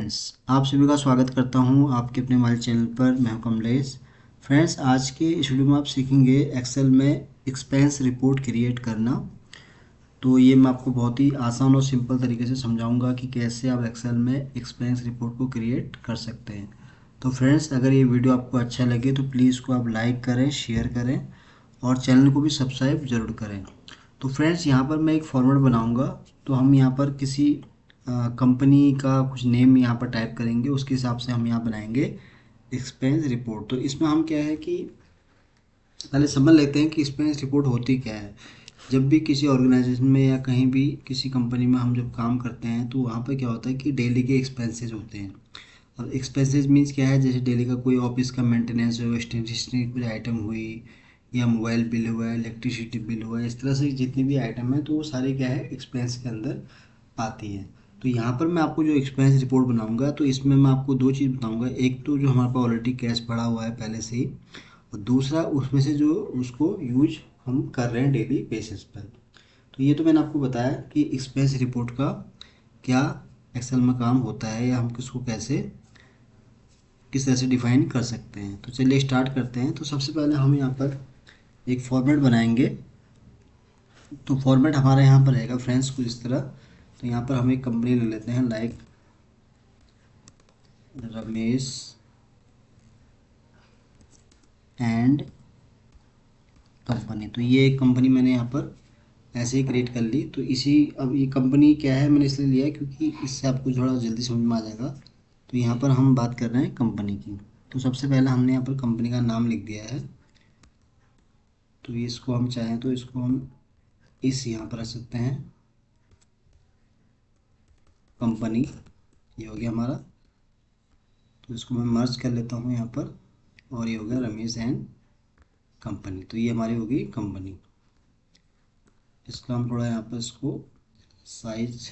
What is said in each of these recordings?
Friends, आप सभी का स्वागत करता हूं आपके अपने मोबाइल चैनल पर। मैं हूं कमलेश। फ्रेंड्स, आज के इस वीडियो में आप सीखेंगे एक्सेल में एक्सपेंस रिपोर्ट क्रिएट करना। तो ये मैं आपको बहुत ही आसान और सिंपल तरीके से समझाऊंगा कि कैसे आप एक्सेल में एक्सपेंस रिपोर्ट को क्रिएट कर सकते हैं। तो फ्रेंड्स, अगर ये वीडियो आपको अच्छा लगे तो प्लीज़ इसको आप लाइक करें, शेयर करें और चैनल को भी सब्सक्राइब ज़रूर करें। तो फ्रेंड्स, यहाँ पर मैं एक फॉर्मेट बनाऊंगा। तो हम यहाँ पर किसी कंपनी का कुछ नेम यहाँ पर टाइप करेंगे, उसके हिसाब से हम यहाँ बनाएंगे एक्सपेंस रिपोर्ट। तो इसमें हम क्या है कि पहले समझ लेते हैं कि एक्सपेंस रिपोर्ट होती क्या है। जब भी किसी ऑर्गेनाइजेशन में या कहीं भी किसी कंपनी में हम जब काम करते हैं तो वहाँ पर क्या होता है कि डेली के एक्सपेंसेस होते हैं। अब एक्सपेंसेस मीन्स क्या है, जैसे डेली का कोई ऑफिस का मेंटेनेंस हो, स्टेशनरी आइटम हुई, या मोबाइल बिल हुआ, इलेक्ट्रिसिटी बिल हुआ, इस तरह से जितनी भी आइटम है तो वो सारे क्या है एक्सपेंस के अंदर आती है। तो यहाँ पर मैं आपको जो एक्सपेंस रिपोर्ट बनाऊंगा तो इसमें मैं आपको दो चीज़ बताऊंगा। एक तो जो हमारे पास ऑलरेडी कैश पड़ा हुआ है पहले से ही, और दूसरा उसमें से जो उसको यूज हम कर रहे हैं डेली बेसिस पर। तो ये तो मैंने आपको बताया कि एक्सपेंस रिपोर्ट का क्या एक्सेल में काम होता है या हम किसको कैसे किस तरह से डिफाइन कर सकते हैं। तो चलिए स्टार्ट करते हैं। तो सबसे पहले हम यहाँ पर एक फॉर्मेट बनाएंगे। तो फॉर्मेट हमारे यहाँ पर रहेगा फ्रेंड्स कुछ इस तरह। तो यहाँ पर हम एक कंपनी ले लेते हैं, लाइक रमेश एंड कंपनी। तो ये एक कंपनी मैंने यहाँ पर ऐसे ही क्रिएट कर ली। तो इसी अब ये कंपनी क्या है मैंने इसलिए लिया है क्योंकि इससे आपको थोड़ा जल्दी समझ में आ जाएगा। तो यहाँ पर हम बात कर रहे हैं कंपनी की। तो सबसे पहले हमने यहाँ पर कंपनी का नाम लिख दिया है। तो इसको हम चाहें तो इसको हम इस यहाँ पर रख सकते हैं, कंपनी। ये हो गया हमारा। तो इसको मैं मर्ज कर लेता हूँ यहाँ पर, और ये हो गया रमेश एंड कंपनी। तो ये हमारी होगी कंपनी। इसका हम थोड़ा यहाँ पर इसको साइज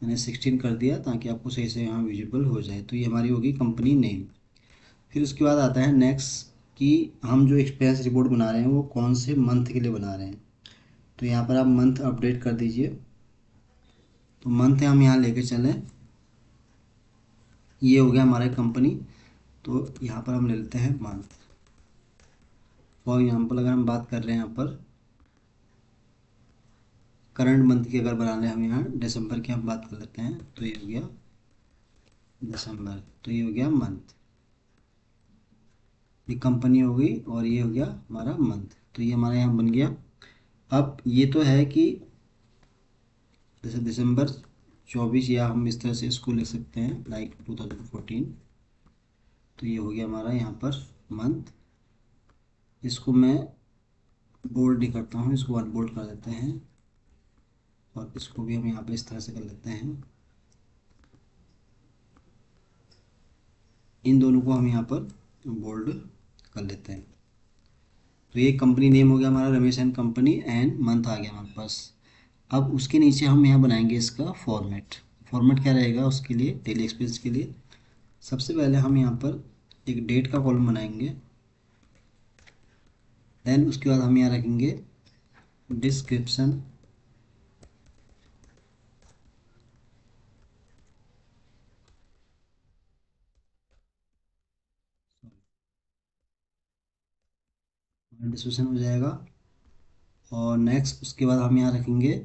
मैंने 16 कर दिया ताकि आपको सही से यहाँ विजिबल हो जाए। तो ये हमारी होगी कंपनी नेम। फिर उसके बाद आता है नेक्स्ट कि हम जो एक्सपेंस रिपोर्ट बना रहे हैं वो कौन से मंथ के लिए बना रहे हैं। तो यहाँ पर आप मंथ अपडेट कर दीजिए। तो मंथ हम यहाँ लेके चलें, ये हो गया हमारा कंपनी। तो यहाँ पर हम ले लेते हैं मंथ। फॉर एग्जाम्पल अगर हम बात कर रहे हैं यहाँ पर करंट मंथ की, अगर बना लें हम यहाँ दिसंबर की हम बात कर लेते हैं, तो ये हो गया दिसंबर। तो ये हो गया मंथ। ये कंपनी हो गई और ये हो गया हमारा मंथ। तो ये हमारा यहाँ बन गया। अब ये तो है कि जैसे दिसंबर 24, या हम इस तरह से इसको लिख सकते हैं लाइक 2014। तो ये हो गया हमारा यहाँ पर मंथ। इसको मैं बोल्ड ही करता हूँ, इसको अनबोल्ड कर देते हैं, और इसको भी हम यहाँ पे इस तरह से कर लेते हैं। इन दोनों को हम यहाँ पर बोल्ड कर लेते हैं। तो ये कंपनी नेम हो गया हमारा Ramesh and company, and month आ गया हमारे पास। अब उसके नीचे हम यहाँ बनाएंगे इसका फॉर्मेट। फॉर्मेट क्या रहेगा उसके लिए, डेली एक्सपेंस के लिए सबसे पहले हम यहाँ पर एक डेट का कॉलम बनाएंगे। देन उसके बाद हम यहाँ रखेंगे डिस्क्रिप्शन, डिस्क्रिप्शन हो जाएगा। और नेक्स्ट उसके बाद हम यहाँ रखेंगे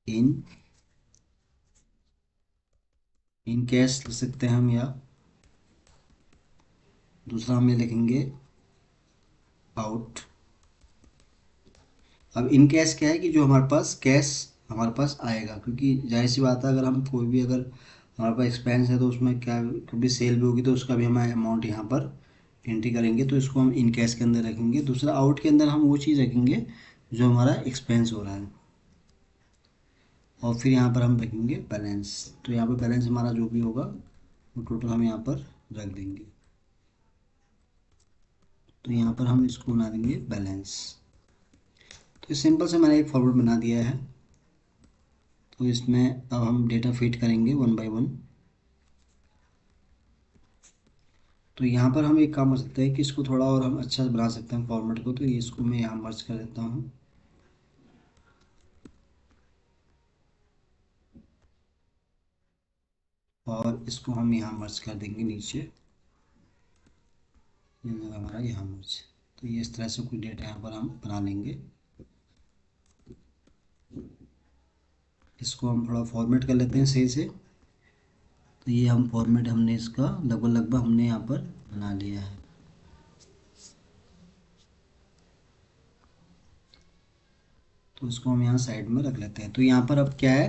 इन इन कैश लिख सकते हैं हम, या दूसरा हम ये लिखेंगे आउट। अब इन कैश क्या है कि जो हमारे पास कैश हमारे पास आएगा, क्योंकि जाहिर सी बात है अगर हम कोई भी अगर हमारे पास एक्सपेंस है तो उसमें क्या कभी सेल भी होगी तो उसका भी हम अमाउंट यहाँ पर एंट्री करेंगे। तो इसको हम इन कैश के अंदर रखेंगे। दूसरा आउट के अंदर हम वो चीज़ रखेंगे जो हमारा एक्सपेंस हो रहा है। और फिर यहाँ पर हम रखेंगे बैलेंस। तो यहाँ पर बैलेंस हमारा जो भी होगा वो टोटल हम यहाँ पर रख देंगे। तो यहाँ पर हम इसको बना देंगे बैलेंस। तो सिंपल से मैंने एक फॉर्मूला बना दिया है। तो इसमें अब हम डेटा फिट करेंगे वन बाय वन। तो यहाँ पर हम एक काम कर सकते हैं कि इसको थोड़ा और हम अच्छा बना सकते हैं फॉर्मेट को। तो इसको मैं यहाँ मर्ज कर देता हूँ। और इसको हम यहाँ मर्ज कर देंगे नीचे, ये जगह हमारा यहाँ मर्ज। तो ये इस तरह से कोई डेटा यहाँ पर हम बना लेंगे। इसको हम थोड़ा फॉर्मेट कर लेते हैं सही से। तो ये हम फॉर्मेट हमने इसका लगभग हमने यहाँ पर बना लिया है। तो इसको हम यहाँ साइड में रख लेते हैं। तो यहाँ पर अब क्या है,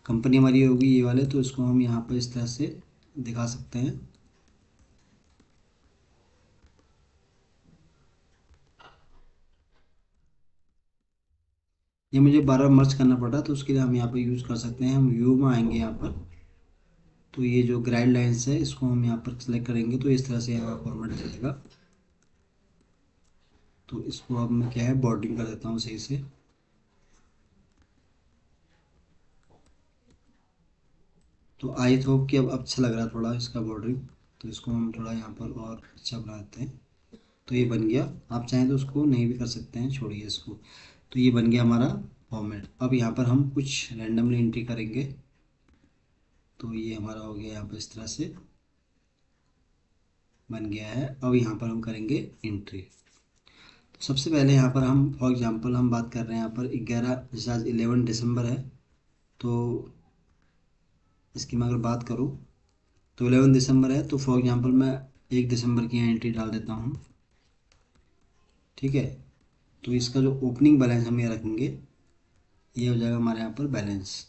कंपनी हमारी होगी ये वाले, तो इसको हम यहाँ पर इस तरह से दिखा सकते हैं। ये मुझे बार बार मर्ज करना पड़ा, तो उसके लिए हम यहाँ पर यूज़ कर सकते हैं। हम व्यू में आएंगे यहाँ पर, तो ये जो ग्राइड लाइन्स है इसको हम यहाँ पर सेलेक्ट करेंगे, तो इस तरह से यहाँ फॉर्मेट चलेगा। तो इसको अब मैं क्या है बॉर्डरिंग कर देता हूँ सही से। तो आई होप कि अब अच्छा लग रहा है थोड़ा इसका बॉर्डरिंग। तो इसको हम थोड़ा यहाँ पर और अच्छा बना देते हैं। तो ये बन गया। आप चाहें तो उसको नहीं भी कर सकते हैं, छोड़िए इसको। तो ये बन गया हमारा फॉर्मेट। अब यहाँ पर हम कुछ रैंडमली एंट्री करेंगे। तो ये हमारा हो गया यहाँ पर इस तरह से बन गया है। अब यहाँ पर हम करेंगे एंट्री। तो सबसे पहले यहाँ पर हम फॉर एग्जांपल हम बात कर रहे हैं यहाँ पर 11, जैसे आज 11 दिसंबर है, तो इसकी मैं अगर बात करूँ तो 11 दिसंबर है, तो फॉर एग्जांपल मैं 1 दिसंबर की यहाँ एंट्री डाल देता हूँ। ठीक है। तो इसका जो ओपनिंग बैलेंस हम ये रखेंगे, ये हो जाएगा हमारे यहाँ पर बैलेंस।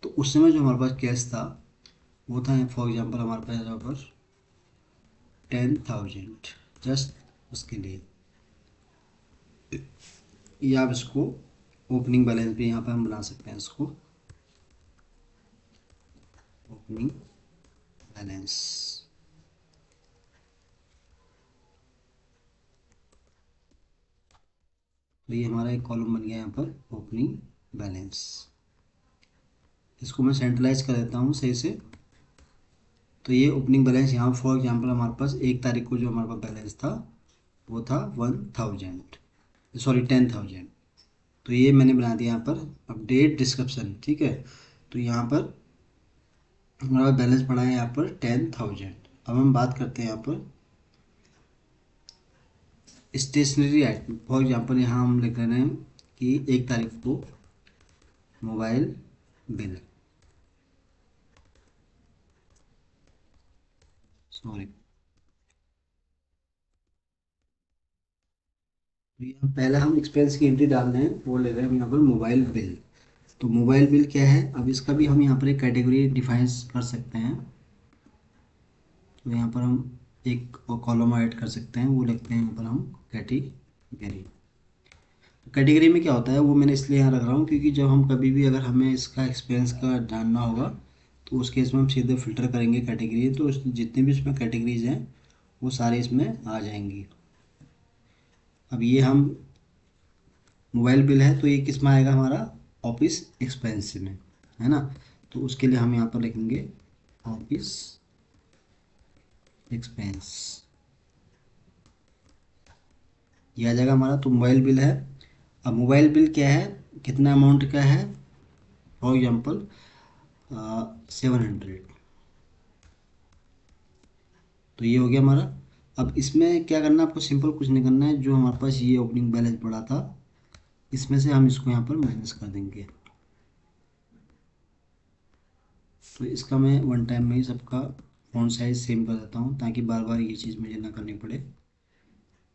तो उस समय जो हमारे पास कैश था वो था फॉर एग्जांपल हमारे पास यहाँ पर 10,000, जस्ट उसके लिए। या आप इसको ओपनिंग बैलेंस भी यहाँ पर हम बना सकते हैं, इसको ओपनिंग बैलेंस। तो ये हमारा एक कॉलम बन गया यहाँ पर ओपनिंग बैलेंस। इसको मैं सेंट्रलाइज कर देता हूँ सही से। तो ये ओपनिंग बैलेंस यहाँ फॉर एग्जांपल हमारे पास 1 तारीख को जो हमारे पास बैलेंस था वो था 1000, सॉरी 10,000। तो ये मैंने बना दिया यहाँ पर अपडेट डिस्क्रिप्शन। ठीक है। तो यहाँ पर हमारा बैलेंस पड़ा है यहाँ पर 10,000। अब हम बात करते हैं यहाँ पर स्टेशनरी आइटम। फॉर एग्जांपल यहाँ हम लिख रहे हैं कि 1 तारीख को मोबाइल बिल, सॉरी, तो यहाँ पहले हम एक्सपेंस की एंट्री डाल रहे हैं, वो ले रहे हैं हम यहाँ पर मोबाइल बिल। तो मोबाइल बिल क्या है, अब इसका भी हम यहाँ पर एक कैटेगरी डिफाइन कर सकते हैं। तो यहाँ पर हम एक और कॉलम ऐड कर सकते हैं, वो लिखते हैं यहाँ पर हम कैटेगरी। कैटेगरी में क्या होता है वो मैंने इसलिए यहाँ रख रहा हूँ क्योंकि जब हम कभी भी अगर हमें इसका एक्सपेंस का जानना होगा तो उस केस में हम सीधे फिल्टर करेंगे कैटेगरी, तो जितने भी इसमें कैटेगरीज हैं वो सारे इसमें आ जाएंगी। अब ये हम मोबाइल बिल है तो ये किस में आएगा, हमारा ऑफिस एक्सपेंस में, है ना। तो उसके लिए हम यहाँ पर लिखेंगे ऑफिस एक्सपेंस, ये आ जाएगा हमारा। तो मोबाइल बिल है। अब मोबाइल बिल क्या है, कितना अमाउंट का है, फॉर एग्जांपल 700। तो ये हो गया हमारा। अब इसमें क्या करना है आपको, सिंपल कुछ नहीं करना है, जो हमारे पास ये ओपनिंग बैलेंस पड़ा था इसमें से हम इसको यहाँ पर माइनस कर देंगे। तो इसका मैं वन टाइम में ही सबका फॉन्ट साइज सेम कर देता हूँ ताकि बार बार ये चीज़ मुझे ना करनी पड़े।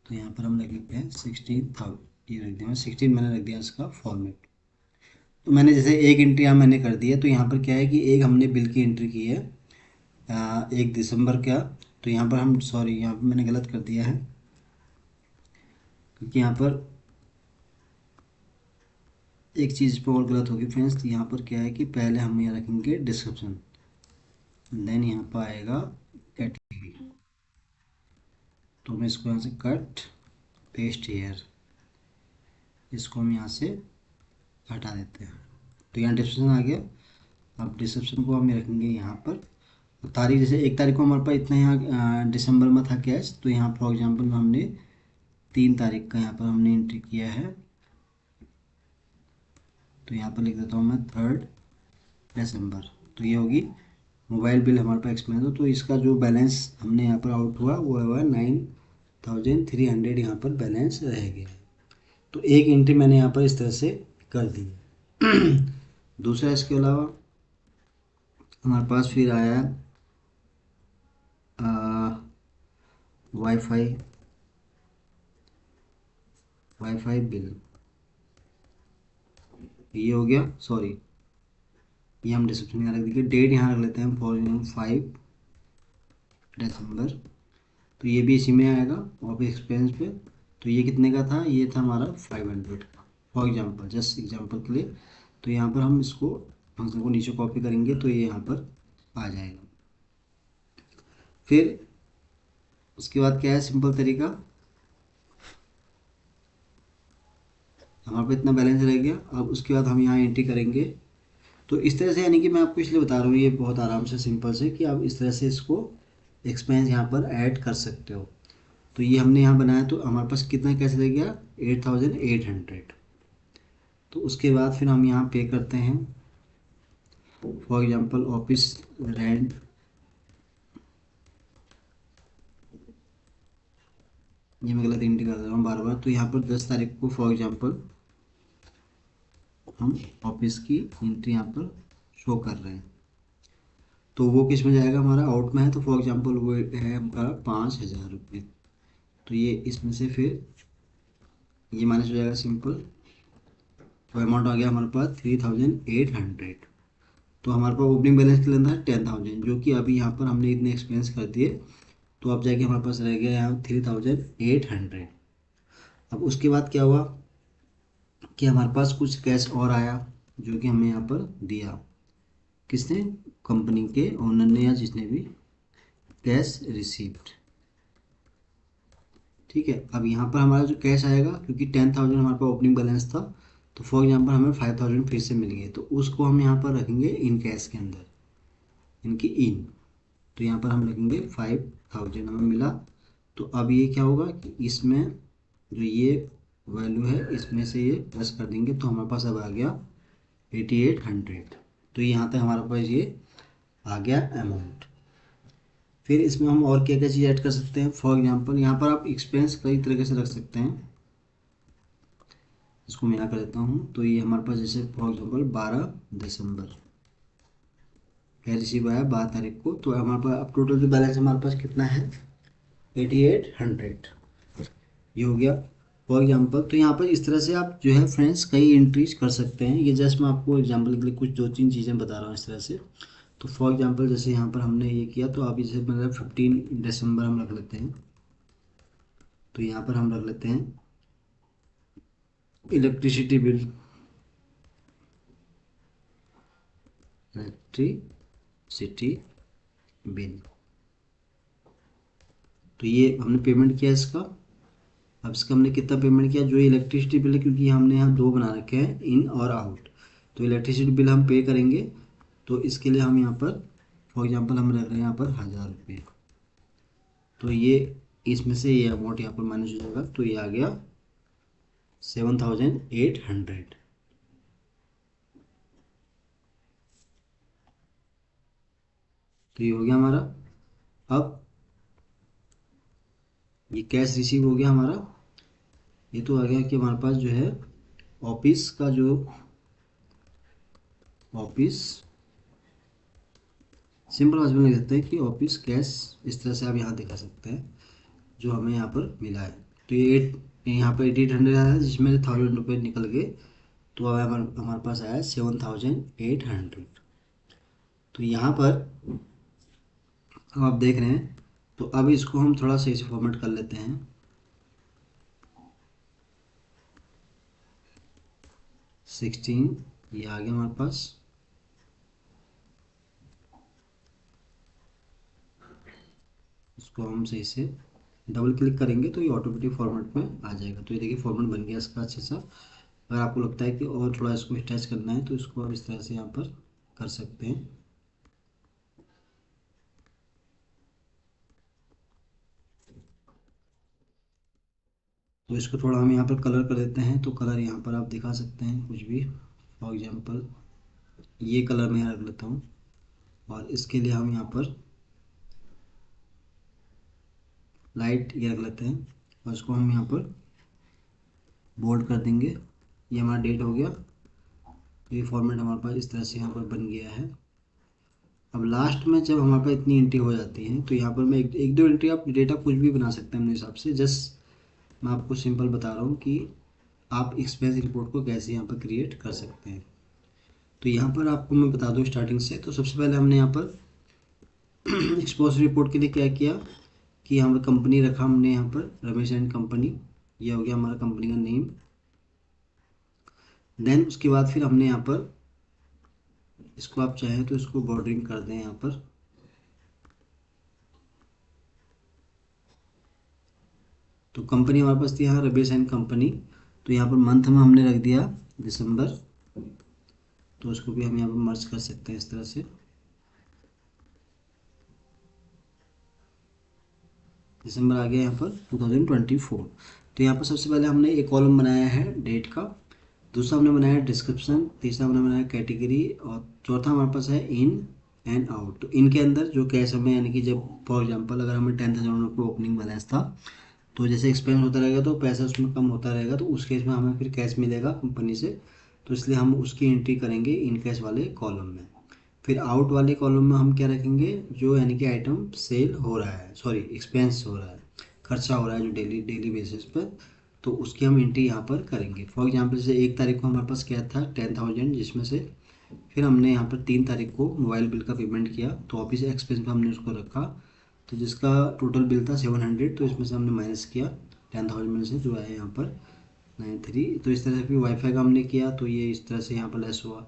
तो यहाँ पर हम रख लेते हैं 16,000, ये रख दिया 16, मैंने रख दिया इसका फॉर्मेट। तो मैंने जैसे एक एंट्री यहाँ मैंने कर दी है, तो यहाँ पर क्या है कि एक हमने बिल की एंट्री की है 1 दिसंबर का। तो यहाँ पर हम, सॉरी यहाँ पर मैंने गलत कर दिया है क्योंकि यहाँ पर एक चीज़ पर और गलत होगी फ्रेंड्स। यहाँ पर क्या है कि पहले हम यहाँ रखेंगे डिस्क्रिप्शन, देन यहाँ पर आएगा कैटेगरी। तो मैं इसको यहाँ से कट पेस्ट हेयर, इसको हम यहाँ से हटा देते हैं। तो यहाँ डिस्क्रिप्शन आ गया। अब डिस्क्रिप्शन को हम रखेंगे यहाँ पर तारीख, जैसे 1 तारीख को हमारे पास इतना यहाँ दिसंबर में था कैश, तो यहाँ फॉर एग्जांपल हमने 3 तारीख का यहाँ पर हमने एंट्री किया है। तो यहाँ पर लिख देता हूँ मैं 3 दिसंबर। तो ये होगी मोबाइल बिल हमारे पास एक्सपेंस हो, तो इसका जो बैलेंस हमने यहाँ पर आउट हुआ वो हुआ 9300 यहाँ पर बैलेंस रह गया। तो एक एंट्री मैंने यहाँ पर इस तरह से कर दी है। दूसरा इसके अलावा हमारे पास फिर आया वाईफाई वाईफाई बिल। ये हो गया, सॉरी ये हम डिस्क्रिप्शन में रख देंगे, डेट यहाँ रख लेते हैं 5 दिसंबर। तो ये भी इसी में आएगा ऑफिस एक्सपेंस पे। तो ये कितने का था, ये था हमारा 500 का, फॉर एग्जांपल, जस्ट एग्जांपल के लिए। तो यहाँ पर हम इसको फंक्शन को नीचे कॉपी करेंगे तो ये यहाँ पर आ जाएगा। फिर उसके बाद क्या है सिंपल तरीका, हमारे पे इतना बैलेंस रह गया। अब उसके बाद हम यहाँ एंट्री करेंगे। तो इस तरह से, यानी कि मैं आपको इसलिए बता रहा हूँ ये बहुत आराम से सिंपल से, कि आप इस तरह से इसको एक्सपेंस यहाँ पर ऐड कर सकते हो। तो ये हमने यहाँ बनाया, तो हमारे पास कितना कैसे रह गया 8800। तो उसके बाद फिर हम यहाँ पे करते हैं, फॉर एग्जांपल ऑफिस रेंट, ये मैं गलत एंट्री कर रहा हूँ बार बार। तो यहाँ पर 10 तारीख को फॉर एग्जांपल हम ऑफिस की एंट्री यहाँ पर शो कर रहे हैं। तो वो किस में जाएगा, हमारा आउट में है। तो फॉर एग्जांपल वो है हमारा 5000 रुपये। तो ये इसमें से फिर ये माइनस हो जाएगा सिंपल। तो अमाउंट आ गया हमारे पास 3800। तो हमारे पास ओपनिंग बैलेंस के अंदर है 10000, जो कि अभी यहाँ पर हमने इतने एक्सपेंस कर दिए। तो अब जाके हमारे पास रह गया यहाँ 3800। अब उसके बाद क्या हुआ कि हमारे पास कुछ कैश और आया, जो कि हमें यहाँ पर दिया किसने, कंपनी के ओनर ने या जिसने भी, कैश रिसीप्ट। ठीक है, अब यहाँ पर हमारा जो कैश आएगा, क्योंकि 10000 हमारे पास ओपनिंग बैलेंस था, तो फॉर एग्जांपल हमें 5000 फिर से मिल गए, तो उसको हम यहाँ पर रखेंगे इन कैश के अंदर, इनकी इन। तो यहाँ पर हम रखेंगे 5000 हमें मिला। तो अब ये क्या होगा कि इसमें जो ये वैल्यू है इसमें से ये प्लस कर देंगे, तो हमारे पास अब आ गया 8800। तो यहाँ तक हमारे पास ये आ गया अमाउंट। फिर इसमें हम और क्या क्या चीज़ ऐड कर सकते हैं, फॉर एग्जांपल यहाँ पर आप एक्सपेंस कई तरीके से रख सकते हैं। इसको मैं यहाँ कर देता हूँ। तो ये हमारे पास जैसे फॉर एग्जांपल 12 दिसंबर क्या रिसीव आया 12 तारीख को। तो हमारे पास अब टोटल जो बैलेंस हमारे पास कितना है 8800, ये हो गया फॉर एग्जांपल। तो यहाँ पर इस तरह से आप जो है फ्रेंड्स कई एंट्रीज कर सकते हैं। ये जस्ट मैं आपको एग्जांपल के लिए कुछ 2-3 चीज़ें बता रहा हूँ इस तरह से। तो फॉर एग्जांपल जैसे यहाँ पर हमने ये किया, तो आप इसे मतलब 15 दिसंबर हम रख लेते हैं। तो यहाँ पर हम रख लेते हैं इलेक्ट्रिसिटी बिल, इलेक्ट्रिसिटी बिल। तो ये हमने पेमेंट किया इसका। अब इसका हमने कितना पेमेंट किया, जो इलेक्ट्रिसिटी बिल है, क्योंकि हमने यहाँ दो बना रखे हैं इन और आउट, तो इलेक्ट्रिसिटी बिल हम पे करेंगे। तो इसके लिए हम यहाँ पर फॉर एग्जांपल हम रख रहे हैं यहाँ पर 1000 रुपये। तो ये इसमें से ये अमाउंट यहाँ पर माइनस हो जाएगा, तो ये आ गया 7800। तो ये हो गया हमारा। अब ये कैश रिसीव हो गया हमारा। ये तो आ गया कि हमारे पास जो है ऑफिस का जो ऑफिस सिंपल भाषा में लिख सकते हैं कि ऑफिस कैश, इस तरह से आप यहाँ दिखा सकते हैं जो हमें यहाँ पर मिला है। तो ये यहाँ पर 8800 आया है, जिसमें 1000 रुपये निकल गए। तो अब हमारे पास आया 7800। तो यहाँ पर अब आप देख रहे हैं। तो अब इसको हम थोड़ा सही से फॉर्मेट कर लेते हैं। सिक्सटीन ये आ गया हमारे पास। इसको हम सही से डबल क्लिक करेंगे तो ये ऑटोमेटिक फॉर्मेट में आ जाएगा। तो ये देखिए फॉर्मेट बन गया इसका अच्छे सा। अगर आपको लगता है कि और थोड़ा इसको अटैच करना है तो इसको आप इस तरह से यहाँ पर कर सकते हैं। तो इसको थोड़ा हम यहाँ पर कलर कर देते हैं। तो कलर यहाँ पर आप दिखा सकते हैं कुछ भी, फॉर एग्जांपल ये कलर मैं यहाँ रख लेता हूँ। और इसके लिए हम यहाँ पर लाइट ये रख लेते हैं और इसको हम यहाँ पर बोल्ड कर देंगे। ये हमारा डेट हो गया। ये फॉर्मेट हमारे पास इस तरह से यहाँ पर बन गया है। अब लास्ट में जब हमारे पास इतनी एंट्री हो जाती है तो यहाँ पर मैं एक दो एंट्री आप डेटा कुछ भी बना सकते हैं अपने हिसाब से। जस्ट मैं आपको सिंपल बता रहा हूँ कि आप एक्सपेंस रिपोर्ट को कैसे यहाँ पर क्रिएट कर सकते हैं। तो यहाँ पर आपको मैं बता दूँ स्टार्टिंग से। तो सबसे पहले हमने यहाँ पर एक्सपोज रिपोर्ट के लिए क्या किया कि यहाँ पर कंपनी रखा हमने यहाँ पर रमेश एंड कंपनी। ये हो गया हमारा कंपनी का नेम। देन उसके बाद फिर हमने यहाँ पर इसको आप चाहें तो इसको बॉर्डरिंग कर दें यहाँ पर। तो कंपनी हमारे पास थी यहाँ रमेश एंड कंपनी। तो यहाँ पर मंथ में हमने रख दिया दिसंबर। तो उसको भी हम यहाँ पर मर्ज कर सकते हैं इस तरह से। दिसंबर आ गया यहाँ पर 2024। तो यहाँ पर सबसे पहले हमने एक कॉलम बनाया है डेट का, दूसरा हमने बनाया डिस्क्रिप्शन, तीसरा हमने बनाया कैटेगरी और चौथा हमारे पास है इन एंड आउट। तो इनके अंदर जो कैश हमें यानी कि जब फॉर एग्जांपल अगर हमें 10,000 रुपये ओपनिंग बैलेंस था तो जैसे एक्सपेंस होता रहेगा तो पैसा उसमें कम होता रहेगा, तो उस केस में हमें फिर कैश मिलेगा कंपनी से। तो इसलिए हम उसकी एंट्री करेंगे इन कैश वाले कॉलम में। फिर आउट वाले कॉलम में हम क्या रखेंगे, जो यानी कि आइटम सेल हो रहा है, सॉरी एक्सपेंस हो रहा है, खर्चा हो रहा है जो डेली डेली बेसिस पर, तो उसकी हम एंट्री यहाँ पर करेंगे। फॉर एग्जांपल जैसे 1 तारीख को हमारे पास क्या था 10,000, जिसमें से फिर हमने यहाँ पर 3 तारीख को मोबाइल बिल का पेमेंट किया तो ऑफिस एक्सपेंस में हमने उसको रखा। तो जिसका टोटल बिल था 700, तो इसमें से हमने माइनस किया 10,000 में से जो है यहाँ पर 93। तो इस तरह से फिर वाईफाई का हमने किया तो ये इस तरह से यहाँ पर लेस हुआ।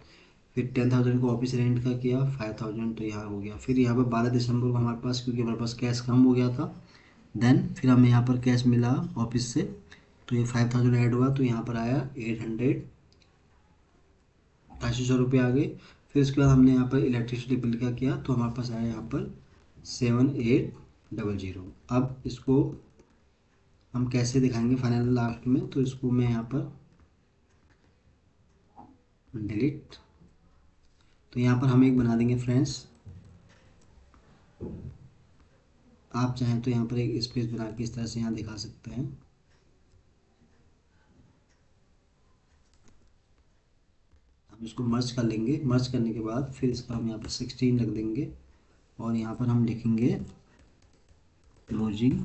फिर 10,000 को ऑफिस रेंट का किया 5,000, तो यहाँ हो गया। फिर यहाँ पर 12 दिसंबर को हमारे पास, क्योंकि हमारे पास कैश कम हो गया था, देन फिर हमें यहाँ पर कैश मिला ऑफिस से, तो ये 5,000 ऐड हुआ तो यहाँ पर आया 800, 8,500 रुपये आ गए। फिर उसके बाद हमने यहाँ पर इलेक्ट्रिसिटी बिल का किया तो हमारे पास आया यहाँ पर 7,800। अब इसको हम कैसे दिखाएंगे फाइनल लास्ट में, तो इसको मैं यहाँ पर डिलीट। तो यहाँ पर हम एक बना देंगे फ्रेंड्स, आप चाहें तो यहाँ पर एक स्पेस बना के इस तरह से यहाँ दिखा सकते हैं। हम इसको मर्ज कर लेंगे। मर्ज करने के बाद फिर इसका हम यहाँ पर 16 रख देंगे और यहाँ पर हम लिखेंगे क्लोजिंग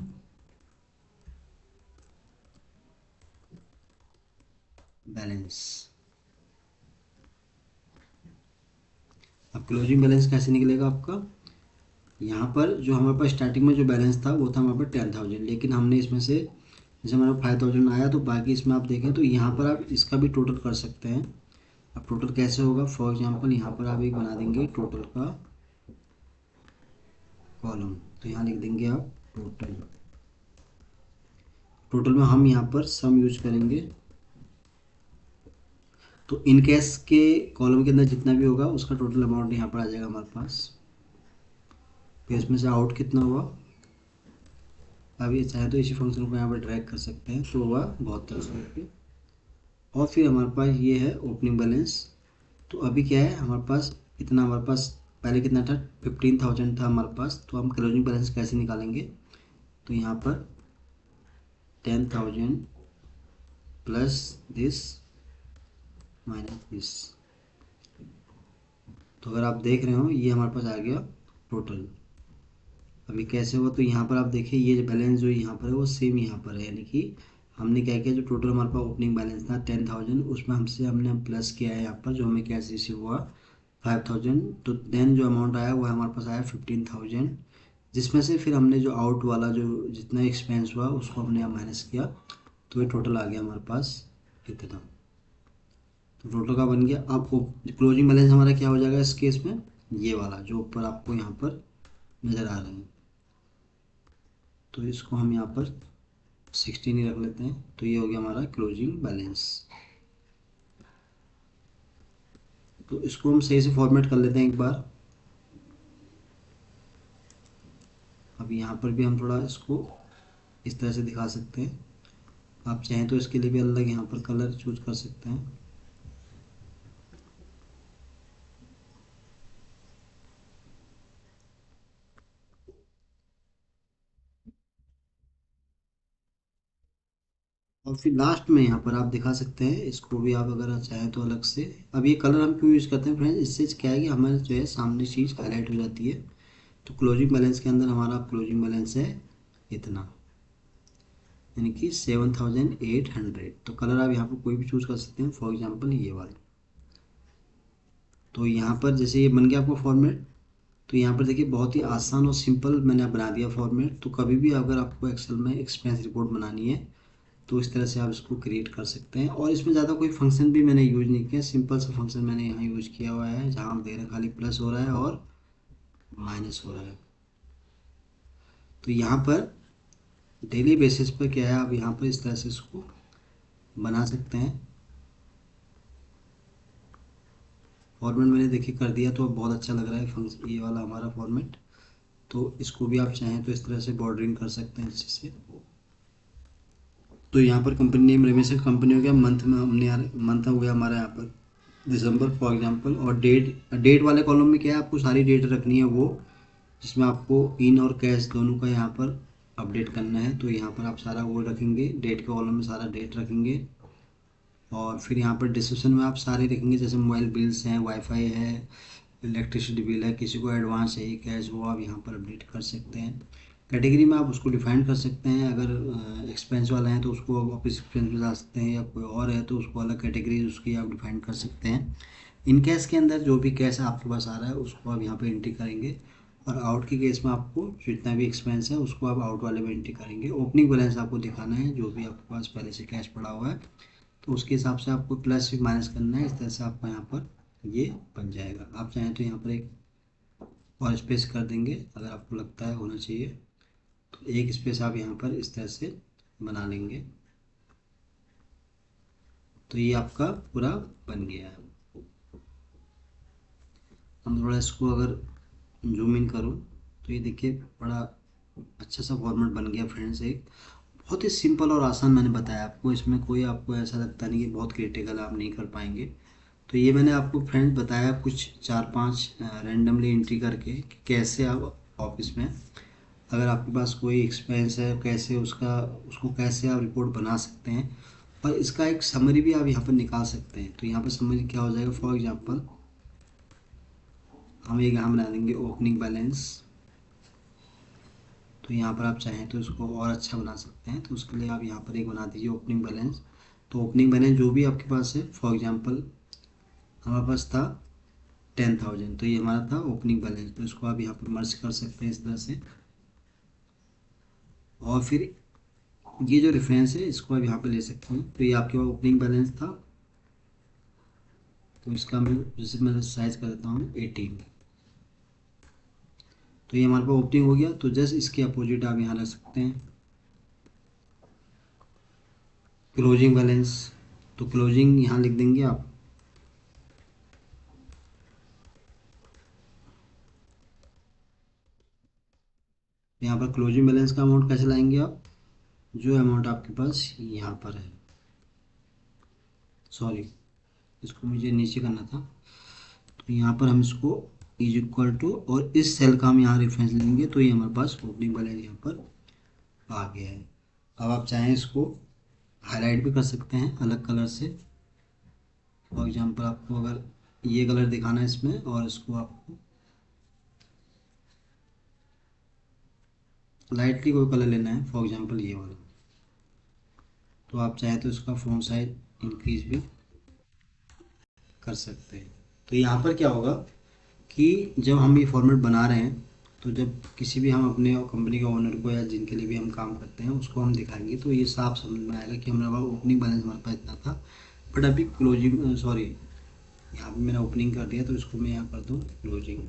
बैलेंस। अब क्लोजिंग बैलेंस कैसे निकलेगा आपका, यहाँ पर जो हमारे पास स्टार्टिंग में जो बैलेंस था वो था हमारे पास 10,000, लेकिन हमने इसमें से जैसे हमारा 5,000 आया तो बाकी इसमें आप देखें तो यहाँ पर आप इसका भी टोटल कर सकते हैं। अब टोटल कैसे होगा, फॉर एग्जांपल यहाँ पर आप एक बना देंगे टोटल का कॉलम। तो यहाँ लिख देंगे आप टोटल। टोटल में हम यहाँ पर सम यूज करेंगे। तो इन केस के कॉलम के अंदर जितना भी होगा उसका टोटल अमाउंट यहाँ पर आ जाएगा हमारे पास। फिर इसमें से आउट कितना हुआ, अब ये चाहे तो इसी फंक्शन को यहाँ पर ड्रैग कर सकते हैं, तो हुआ 7200 रुपये। और फिर हमारे पास ये है ओपनिंग बैलेंस। तो अभी क्या है हमारे पास इतना, हमारे पास पहले कितना था 15,000 था हमारे पास। तो हम क्लोजिंग बैलेंस कैसे निकालेंगे, तो यहाँ पर 10,000 प्लस दिस माइनस दिस। तो अगर आप देख रहे हो ये हमारे पास आ गया टोटल। अभी कैसे हुआ, तो यहाँ पर आप देखिए ये बैलेंस जो यहाँ पर है वो सेम यहाँ पर है, यानी कि हमने क्या किया, जो टोटल हमारे पास ओपनिंग बैलेंस था 10,000 उसमें हमने प्लस किया है यहाँ पर जो हमें कैश रिसीव हुआ 5,000। तो देन जो अमाउंट आया वो हमारे पास आया 15,000, जिसमें से फिर हमने जो आउट वाला जो जितना एक्सपेंस हुआ उसको हमने यहाँ माइनस किया, तो ये टोटल आ गया हमारे पास इतना। तो टोटल का बन गया। अब क्लोजिंग बैलेंस हमारा क्या हो जाएगा इस केस में, ये वाला जो ऊपर आपको यहाँ पर नज़र आ रहे हैं। तो इसको हम यहाँ पर 16 ही रख लेते हैं। तो ये हो गया हमारा क्लोजिंग बैलेंस। तो इसको हम सही से फॉर्मेट कर लेते हैं एक बार। अब यहाँ पर भी हम थोड़ा इसको इस तरह से दिखा सकते हैं। आप चाहें तो इसके लिए भी अलग यहाँ पर कलर चूज कर सकते हैं। और फिर लास्ट में यहाँ पर आप दिखा सकते हैं, इसको भी आप अगर चाहें तो अलग से। अब ये कलर हम क्यों यूज़ करते हैं फ्रेंड्स, इससे क्या है कि हमारे जो है सामने चीज़ हाईलाइट हो जाती है। तो क्लोजिंग बैलेंस के अंदर हमारा क्लोजिंग बैलेंस है इतना, यानी कि 7,800। तो कलर आप यहाँ पर कोई भी चूज़ कर सकते हैं, फॉर एग्जांपल ये वाला। तो यहाँ पर जैसे ये बन गया आपको फॉर्मेट, तो यहाँ पर देखिए बहुत ही आसान और सिंपल मैंने आप बना दिया फॉर्मेट। तो कभी भी अगर आपको एक्सेल में एक्सपेंस रिपोर्ट बनानी है तो इस तरह से आप इसको क्रिएट कर सकते हैं। और इसमें ज़्यादा कोई फंक्शन भी मैंने यूज़ नहीं किया, सिंपल सा फंक्शन मैंने यहाँ यूज़ किया हुआ है, जहाँ आप देख रहे हैं खाली प्लस हो रहा है और माइनस हो रहा है। तो यहाँ पर डेली बेसिस पर क्या है, आप यहाँ पर इस तरह से इसको बना सकते हैं। फॉर्मेट मैंने देखिए कर दिया, तो बहुत अच्छा लग रहा है फंक्शन ये वाला हमारा फॉर्मेट। तो इसको भी आप चाहें तो इस तरह से बॉर्डरिंग कर सकते हैं अच्छे से। तो यहाँ पर कंपनी नेम रमेश कंपनी हो गया, मंथ में हमने मंथ हो गया हमारा यहाँ पर दिसंबर फॉर एग्जांपल। और डेट वाले कॉलम में क्या है, आपको सारी डेट रखनी है वो, जिसमें आपको इन और कैश दोनों का यहाँ पर अपडेट करना है। तो यहाँ पर आप सारा वो रखेंगे, डेट के कॉलम में सारा डेट रखेंगे। और फिर यहाँ पर डिस्क्रिप्शन में आप सारे रखेंगे, जैसे मोबाइल बिल्स हैं, वाईफाई है, इलेक्ट्रिसिटी बिल है, किसी को एडवांस चाहिए कैश, वो आप यहाँ पर अपडेट कर सकते हैं। कैटेगरी में आप उसको डिफाइन कर सकते हैं, अगर एक्सपेंस वाला है तो उसको आप ऑफिस एक्सपेंस में ला सकते हैं, या कोई और है तो उसको अलग कैटेगरी उसकी आप डिफाइन कर सकते हैं। इन कैश के अंदर जो भी कैश आपके पास आ रहा है उसको आप यहाँ पे एंट्री करेंगे, और आउट के केस में आपको जितना भी एक्सपेंस है उसको आप आउट वाले में एंट्री करेंगे। ओपनिंग बैलेंस आपको दिखाना है, जो भी आपके पास पहले से कैश पड़ा हुआ है, तो उसके हिसाब से आपको प्लस भी माइनस करना है। इस तरह से आपको यहाँ पर ये बन जाएगा। आप चाहें तो यहाँ पर एक और स्पेस कर देंगे, अगर आपको लगता है होना चाहिए तो एक स्पेस आप यहाँ पर इस तरह से बना लेंगे। तो ये आपका पूरा बन गया है। हम थोड़ा इसको अगर जूम इन करूँ तो ये देखिए बड़ा अच्छा सा फॉर्मेट बन गया फ्रेंड्स। एक बहुत ही सिंपल और आसान मैंने बताया आपको, इसमें कोई आपको ऐसा लगता नहीं कि बहुत क्रिटिकल आप नहीं कर पाएंगे। तो ये मैंने आपको फ्रेंड्स बताया कुछ 4-5 रैंडमली एंट्री करके कि कैसे आप ऑफिस में अगर आपके पास कोई एक्सपेंस है कैसे उसको कैसे आप रिपोर्ट बना सकते हैं, और इसका एक समरी भी आप यहाँ पर निकाल सकते हैं। तो यहाँ पर समरी क्या हो जाएगा, फॉर एग्जांपल हम एक यहाँ बना देंगे ओपनिंग बैलेंस। तो यहाँ पर आप चाहें तो इसको और अच्छा बना सकते हैं, तो उसके लिए आप यहाँ पर एक बना दीजिए ओपनिंग बैलेंस। तो ओपनिंग बैलेंस जो भी आपके पास है, फॉर एग्जांपल हमारे पास था 10,000, तो ये हमारा था ओपनिंग बैलेंस। तो इसको आप यहाँ पर मर्ज कर सकते हैं इस तरह से। और फिर ये जो रेफरेंस है इसको आप यहाँ पे ले सकते हैं। तो ये आपके पास ओपनिंग बैलेंस था, तो इसका मैं साइज कर देता हूँ 18। तो ये हमारे पास ओपनिंग हो गया। तो जस्ट इसके अपोजिट आप यहाँ रख सकते हैं क्लोजिंग बैलेंस। तो क्लोजिंग यहाँ लिख देंगे आप। यहाँ पर क्लोजिंग बैलेंस का अमाउंट कैसे लाएंगे आप, जो अमाउंट आपके पास यहाँ पर है, सॉरी इसको मुझे नीचे करना था। तो यहाँ पर हम इसको इज इक्वल टू, और इस सेल का हम यहाँ रेफरेंस लेंगे, तो ये हमारे पास ओपनिंग बैलेंस यहाँ पर आ गया है। अब आप चाहें इसको हाईलाइट भी कर सकते हैं अलग कलर से। फॉर एग्जांपल आपको अगर ये कलर दिखाना है इसमें, और इसको आपको लाइटली कोई कलर लेना है, फॉर एग्जांपल ये वाला, तो आप चाहें तो इसका फ़ॉन्ट साइज इंक्रीज भी कर सकते हैं। तो यहाँ पर क्या होगा कि जब हम ये फॉर्मेट बना रहे हैं, तो जब किसी भी हम अपने कंपनी के ओनर को या जिनके लिए भी हम काम करते हैं उसको हम दिखाएंगे, तो ये साफ समझ में आएगा कि हमारे पास ओपनिंग बैलेंस हमारे पास इतना था, बट अभी क्लोजिंग सॉरी यहाँ पे मैंने ओपनिंग कर दिया, तो इसको मैं यहाँ कर दूँ क्लोजिंग।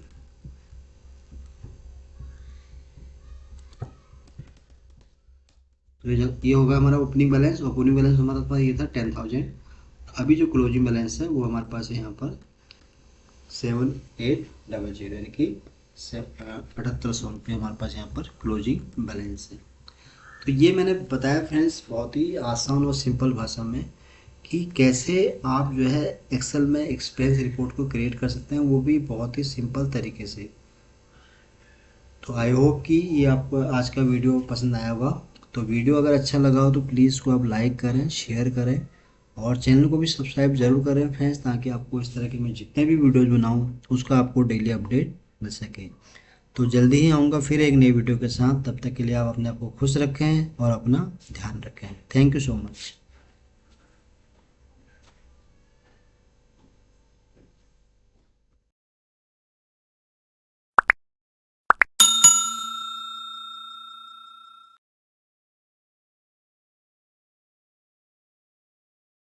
तो जब ये होगा हमारा ओपनिंग बैलेंस, ओपनिंग बैलेंस हमारे पास ये था 10,000। अभी जो क्लोजिंग बैलेंस है वो हमारे पास है यहाँ पर 7,800, यानी कि 7,800 हमारे पास यहाँ पर क्लोजिंग बैलेंस है। तो ये मैंने बताया फ्रेंड्स बहुत ही आसान और सिंपल भाषा में कि कैसे आप जो है एक्सेल में एक्सपेंस रिपोर्ट को क्रिएट कर सकते हैं, वो भी बहुत ही सिंपल तरीके से। तो आई होप कि ये आपको आज का वीडियो पसंद आया होगा। तो वीडियो अगर अच्छा लगा हो तो प्लीज़ इसको आप लाइक करें, शेयर करें और चैनल को भी सब्सक्राइब ज़रूर करें फ्रेंड्स, ताकि आपको इस तरह के मैं जितने भी वीडियोज़ बनाऊँ उसका आपको डेली अपडेट मिल सके। तो जल्दी ही आऊँगा फिर एक नई वीडियो के साथ, तब तक के लिए आप अपने आप को खुश रखें और अपना ध्यान रखें। Thank you so much.